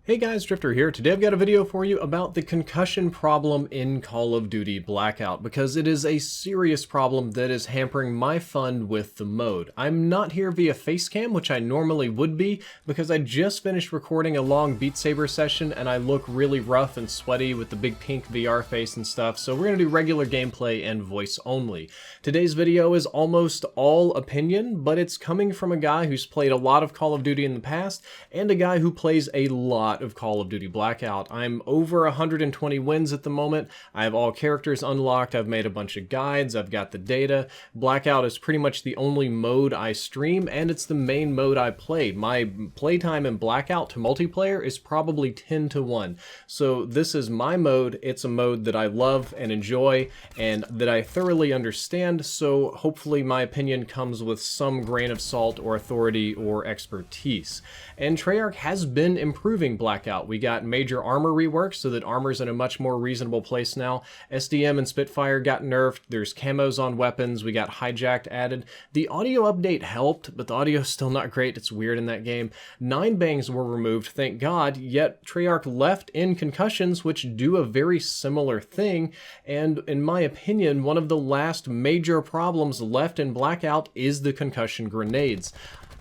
Hey guys, Drifter here. Today I've got a video for you about the concussion problem in Call of Duty Blackout because it is a serious problem that is hampering my fun with the mode. I'm not here via facecam, which I normally would be, because I just finished recording a long Beat Saber session and I look really rough and sweaty with the big pink VR face and stuff, so we're going to do regular gameplay and voice only. Today's video is almost all opinion, but it's coming from a guy who's played a lot of Call of Duty in the past and a guy who plays a lot of Call of Duty Blackout. I'm over 120 wins at the moment. I have all characters unlocked. I've made a bunch of guides. I've got the data. Blackout is pretty much the only mode I stream, and it's the main mode I play. My playtime in Blackout to multiplayer is probably 10-1. So this is my mode. It's a mode that I love and enjoy and that I thoroughly understand, so hopefully my opinion comes with some grain of salt or authority or expertise. And Treyarch has been improving Blackout. We got major armor reworks so that armor's in a much more reasonable place now. SDM and Spitfire got nerfed. There's camos on weapons. We got hijacked added. The audio update helped, but the audio's still not great. It's weird in that game. 9 bangs were removed, thank God, yet Treyarch left in concussions, which do a very similar thing. And in my opinion, one of the last major problems left in Blackout is the concussion grenades.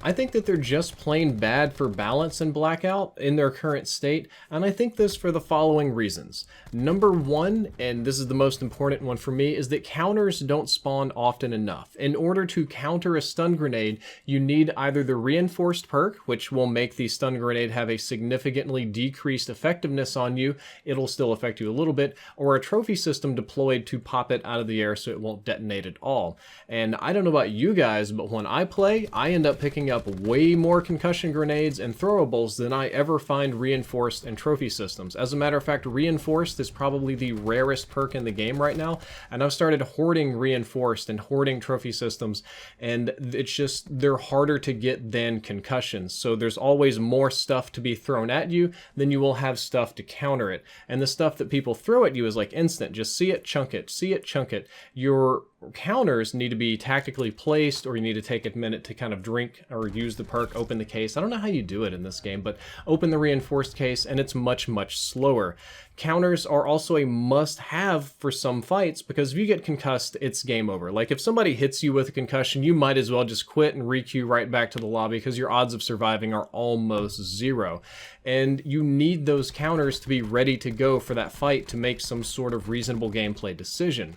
I think that they're just plain bad for balance in Blackout in their current state, and I think this for the following reasons. Number one, and this is the most important one for me, is that counters don't spawn often enough. In order to counter a stun grenade, you need either the reinforced perk, which will make the stun grenade have a significantly decreased effectiveness on you, it'll still affect you a little bit, or a trophy system deployed to pop it out of the air so it won't detonate at all. And I don't know about you guys, but when I play, I end up picking up way more concussion grenades and throwables than I ever find reinforced and trophy systems. As a matter of fact, reinforced is probably the rarest perk in the game right now, and I've started hoarding reinforced and hoarding trophy systems, and it's just, they're harder to get than concussions. So there's always more stuff to be thrown at you than you will have stuff to counter it. And the stuff that people throw at you is like instant. Just see it, chunk it, see it, chunk it. Your counters need to be tactically placed, or you need to take a minute to kind of drink or use the perk, open the case. I don't know how you do it in this game, but open the reinforced case and it's much slower. Counters are also a must-have for some fights because if you get concussed, it's game over. Like if somebody hits you with a concussion, you might as well just quit and re-queue right back to the lobby because your odds of surviving are almost zero. And you need those counters to be ready to go for that fight to make some sort of reasonable gameplay decision.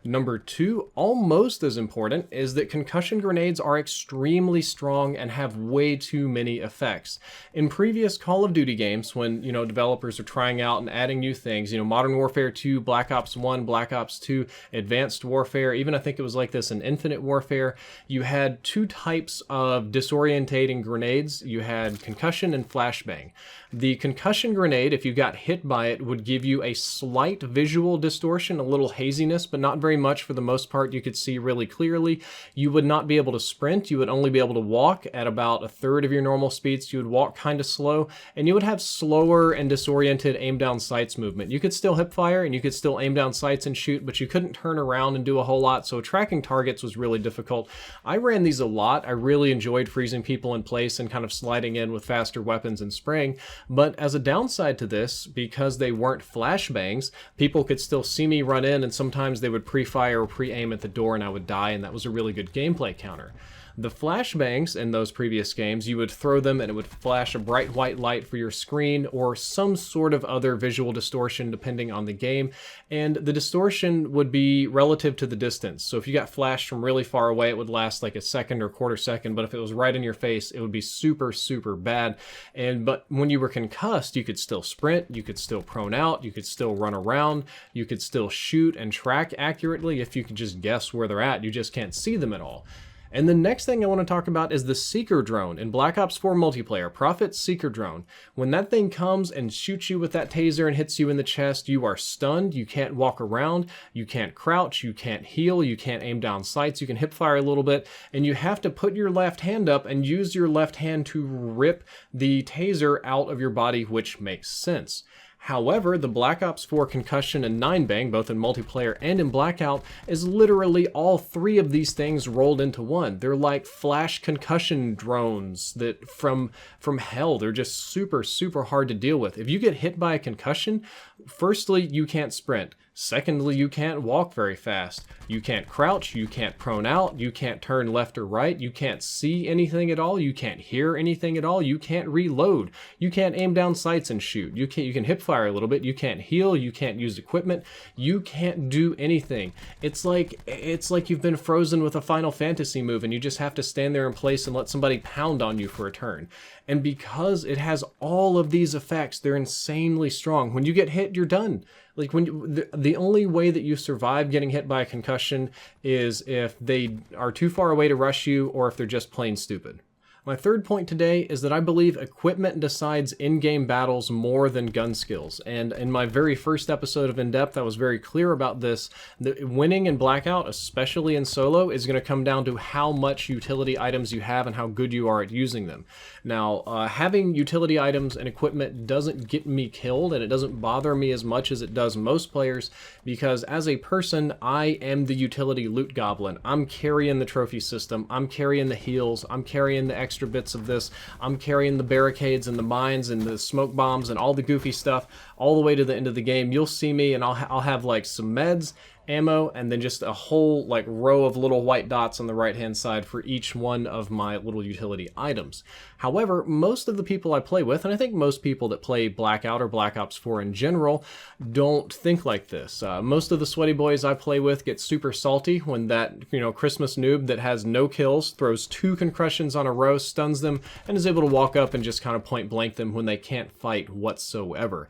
Number two, almost as important, is that concussion grenades are extremely strong and have way too many effects. In previous Call of Duty games, when, developers are trying out and adding new things, Modern Warfare 2, Black Ops 1, Black Ops 2, Advanced Warfare, even I think it was like this in Infinite Warfare, you had two types of disorientating grenades. You had concussion and flashbang. The concussion grenade, if you got hit by it, would give you a slight visual distortion, a little haziness, but not very much. For the most part, you could see really clearly. You would not be able to sprint. You would only be able to walk at about a third of your normal speeds. You would walk kind of slow, and you would have slower and disoriented aim down sights movement. You could still hip fire and you could still aim down sights and shoot, but you couldn't turn around and do a whole lot, so tracking targets was really difficult. I ran these a lot. I really enjoyed freezing people in place and kind of sliding in with faster weapons and spraying, but as a downside to this, because they weren't flashbangs, people could still see me run in, and sometimes they would pre-fire or pre-aim at the door and I would die, and that was a really good gameplay counter. The flashbangs in those previous games, you would throw them and it would flash a bright white light for your screen or some sort of other visual distortion depending on the game, and the distortion would be relative to the distance. So if you got flashed from really far away, it would last like a second or quarter second, but if it was right in your face, it would be super bad. But when you were concussed, you could still sprint, you could still prone out, you could still run around, you could still shoot and track accurately if you could just guess where they're at. You just can't see them at all. And the next thing I want to talk about is the Seeker drone in Black Ops 4 multiplayer, Prophet's Seeker drone. When that thing comes and shoots you with that taser and hits you in the chest, you are stunned, you can't walk around, you can't crouch, you can't heal, you can't aim down sights, you can hip fire a little bit, and you have to put your left hand up and use your left hand to rip the taser out of your body, which makes sense. However, the Black Ops 4 Concussion and 9 Bang, both in multiplayer and in Blackout, is literally all three of these things rolled into one. They're like flash concussion drones that from hell. They're just super, super hard to deal with. If you get hit by a concussion, firstly, you can't sprint. Secondly, you can't walk very fast. You can't crouch, you can't prone out, you can't turn left or right, you can't see anything at all, you can't hear anything at all, you can't reload, you can't aim down sights and shoot, you can hip fire a little bit, you can't heal, you can't use equipment, you can't do anything. It's like you've been frozen with a Final Fantasy move and you just have to stand there in place and let somebody pound on you for a turn. And because it has all of these effects, they're insanely strong. When you get hit, you're done. Like the only way that you survive getting hit by a concussion is if they are too far away to rush you or if they're just plain stupid. My third point today is that I believe equipment decides in-game battles more than gun skills. And in my very first episode of In Depth, I was very clear about this. That winning in Blackout, especially in solo, is going to come down to how much utility items you have and how good you are at using them. Now, having utility items and equipment doesn't get me killed, and it doesn't bother me as much as it does most players, because as a person, I am the utility loot goblin. I'm carrying the trophy system, I'm carrying the heals, I'm carrying the extra bits of this, I'm carrying the barricades and the mines and the smoke bombs and all the goofy stuff all the way to the end of the game. You'll see me and I'll have like some meds, ammo, and then just a whole like row of little white dots on the right hand side for each one of my little utility items. However, most of the people I play with, and I think most people that play Blackout or Black Ops 4 in general, don't think like this. Most of the sweaty boys I play with get super salty when that, Christmas noob that has no kills throws 2 concussions on a row, stuns them, and is able to walk up and just kind of point blank them when they can't fight whatsoever.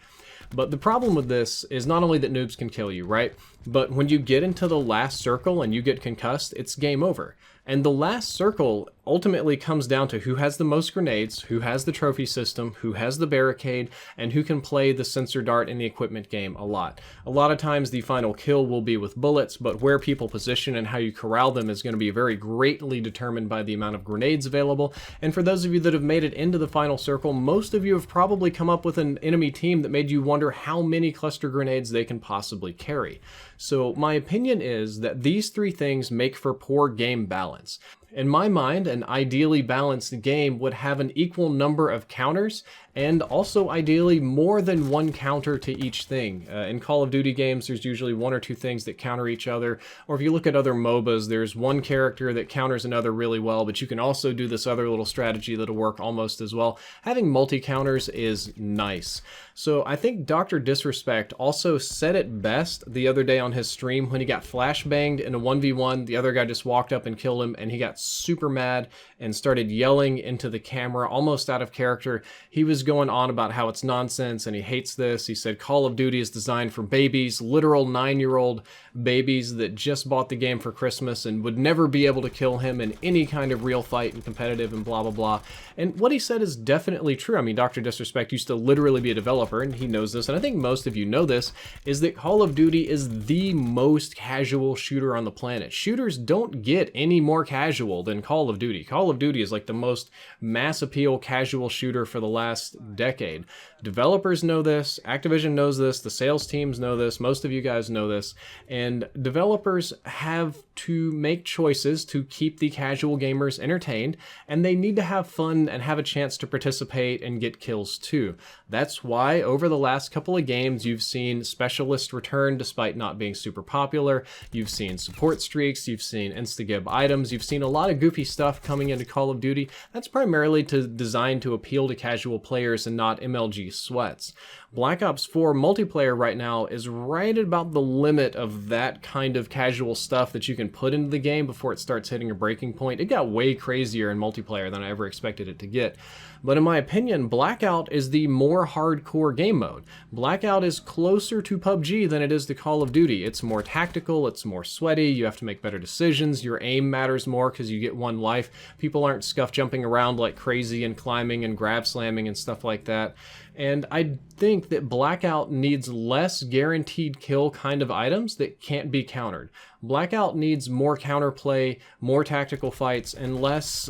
But the problem with this is not only that noobs can kill you, right? But when you get into the last circle and you get concussed, it's game over. And the last circle ultimately comes down to who has the most grenades, who has the trophy system, who has the barricade, and who can play the sensor dart in the equipment game a lot. A lot of times the final kill will be with bullets, but where people position and how you corral them is going to be very greatly determined by the amount of grenades available. And for those of you that have made it into the final circle, most of you have probably come up with an enemy team that made you wonder how many cluster grenades they can possibly carry. So my opinion is that these 3 things make for poor game balance. In my mind, an ideally balanced game would have an equal number of counters and also ideally more than one counter to each thing. In Call of Duty games, there's usually 1 or 2 things that counter each other. Or if you look at other MOBAs, there's one character that counters another really well, but you can also do this other little strategy that'll work almost as well. Having multi-counters is nice. So I think Dr. Disrespect also said it best the other day on his stream when he got flashbanged in a 1v1. The other guy just walked up and killed him, and he got super mad and started yelling into the camera, almost out of character. He was going on about how it's nonsense and he hates this. He said Call of Duty is designed for babies, literal 9-year-old babies that just bought the game for Christmas and would never be able to kill him in any kind of real fight and competitive and blah, blah, blah. And what he said is definitely true. I mean, Dr. Disrespect used to literally be a developer, and he knows this, and I think most of you know this, is that Call of Duty is the most casual shooter on the planet. Shooters don't get any more casual than Call of Duty. Call of Duty is like the most mass appeal casual shooter for the last decade. Developers know this, Activision knows this, the sales teams know this, most of you guys know this, and developers have to make choices to keep the casual gamers entertained, and they need to have fun and have a chance to participate and get kills too. That's why over the last couple of games you've seen specialists return despite not being super popular, you've seen support streaks, you've seen insta-gib items, you've seen a lot of goofy stuff coming into Call of Duty. That's primarily designed to appeal to casual players and not MLG sweats. Black Ops 4 multiplayer right now is right at about the limit of that kind of casual stuff that you can put into the game before it starts hitting a breaking point. It got way crazier in multiplayer than I ever expected it to get. But in my opinion, Blackout is the more hardcore game mode. Blackout is closer to PUBG than it is to Call of Duty. It's more tactical, it's more sweaty, you have to make better decisions, your aim matters more because you get 1 life. People aren't scuff jumping around like crazy and climbing and grab slamming and stuff like that. And I think that Blackout needs less guaranteed kill kind of items that can't be countered. Blackout needs more counterplay, more tactical fights, and less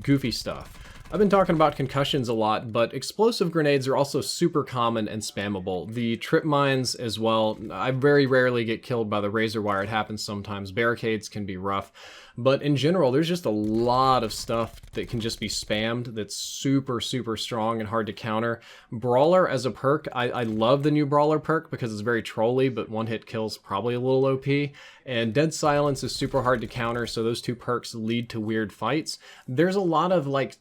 goofy stuff. I've been talking about concussions a lot, but explosive grenades are also super common and spammable. The trip mines as well. I very rarely get killed by the razor wire. It happens sometimes. Barricades can be rough. But in general, there's just a lot of stuff that can just be spammed that's super, super strong and hard to counter. Brawler as a perk, I love the new Brawler perk because it's very trolly, but one hit kills probably a little OP. And Dead Silence is super hard to counter, so those two perks lead to weird fights. There's a lot of like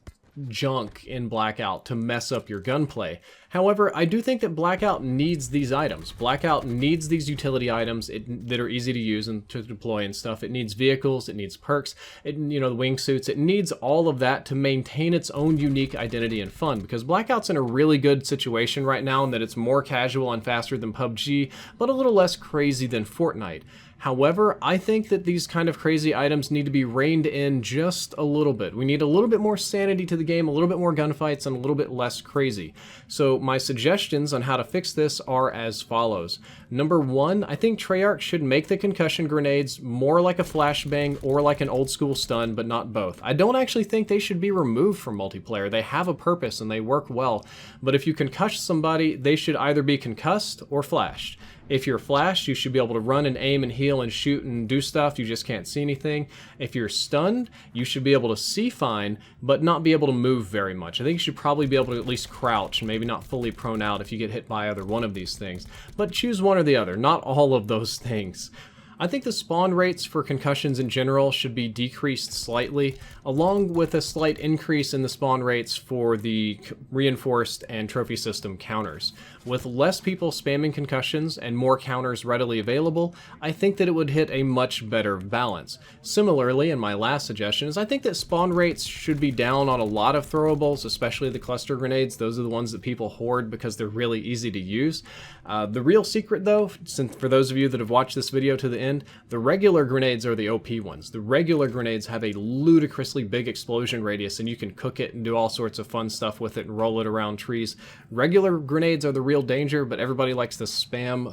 junk in Blackout to mess up your gunplay. However, I do think that Blackout needs these items. Blackout needs these utility items that are easy to use and to deploy and stuff. It needs vehicles, it needs perks, the wingsuits. It needs all of that to maintain its own unique identity and fun, because Blackout's in a really good situation right now in that it's more casual and faster than PUBG, but a little less crazy than Fortnite. However, I think that these kind of crazy items need to be reined in just a little bit. We need a little bit more sanity to the game, a little bit more gunfights, and a little bit less crazy. So my suggestions on how to fix this are as follows. Number one, I think Treyarch should make the concussion grenades more like a flashbang or like an old school stun, but not both. I don't actually think they should be removed from multiplayer. They have a purpose and they work well. But if you concuss somebody, they should either be concussed or flashed. If you're flashed, you should be able to run and aim and heal and shoot and do stuff. You just can't see anything. If you're stunned, you should be able to see fine, but not be able to move very much. I think you should probably be able to at least crouch and maybe not fully prone out if you get hit by either one of these things. But choose one or the other, not all of those things. I think the spawn rates for concussions in general should be decreased slightly, along with a slight increase in the spawn rates for the reinforced and trophy system counters. With less people spamming concussions and more counters readily available, I think that it would hit a much better balance. Similarly, and my last suggestion is I think that spawn rates should be down on a lot of throwables, especially the cluster grenades. Those are the ones that people hoard because they're really easy to use. The real secret though, since for those of you that have watched this video to the end, the regular grenades are the OP ones. The regular grenades have a ludicrously big explosion radius and you can cook it and do all sorts of fun stuff with it and roll it around trees. Regular grenades are the real danger, but everybody likes to spam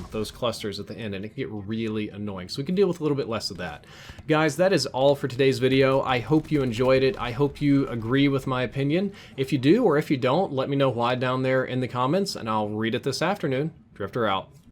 those clusters at the end and it can get really annoying. So we can deal with a little bit less of that. Guys, that is all for today's video. I hope you enjoyed it. I hope you agree with my opinion. If you do or if you don't, let me know why down there in the comments and I'll read it this afternoon. Drifter out.